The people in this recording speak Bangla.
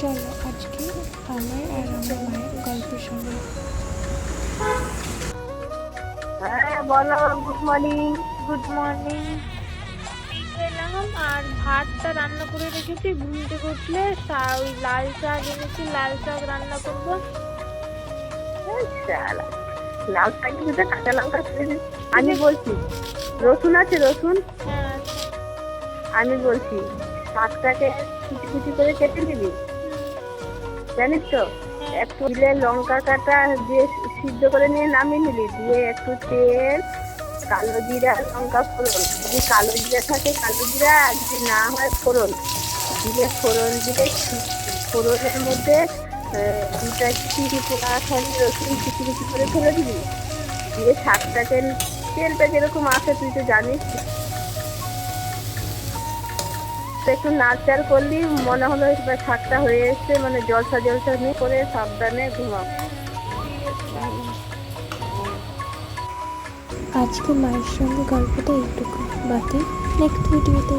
চলো আজকে আমার আর আমার মায়ের গল্প শোনো। হ্যাঁ বলো, গুড মর্নিং। Good morning. খেলাম আর ভাতটা রান্না করে রেখেছি, ঘুম থেকে উঠলে ওই লাল শাক এনেছি, লাল শাক রান্না করবো। লাল শাকের ভিতরে কাঁচা লঙ্কা ছেড়ে দিন। আমি বলছি রসুন আছে, রসুন। হ্যাঁ আমি বলছি শাকটাকে কুচি কুচি করে কেটে নিবি, জানিস তো। একটু দিলে লঙ্কা কাটা দিয়ে সিদ্ধ করে নিয়ে নামিয়ে নিবি, দিয়ে একটু তেল, কালো জিরা, লঙ্কা ফোড়ন। যদি কালো জিরা থাকে কালো জিরা, আর যদি না হয় ফোড়ন দিলে ফোড়ন দিলে ফোড়নের মধ্যে দুটা চিনি পোড়া খালি রসুন কুচি কুচি করে ফেলে দিবি। দিয়ে শাকটাকে, তেলটা যেরকম আসে তুই তো জানিস, একটু নাড়চাড় করলি মনে হলো এবার শাকটা হয়ে এসছে, মানে জলসা জলসা নিয়ে করে সাবধানে ঘুমাও। আজকে মায়ের সঙ্গে গল্পটা এইটুকু, বাকি নেক্সট ভিডিওতে।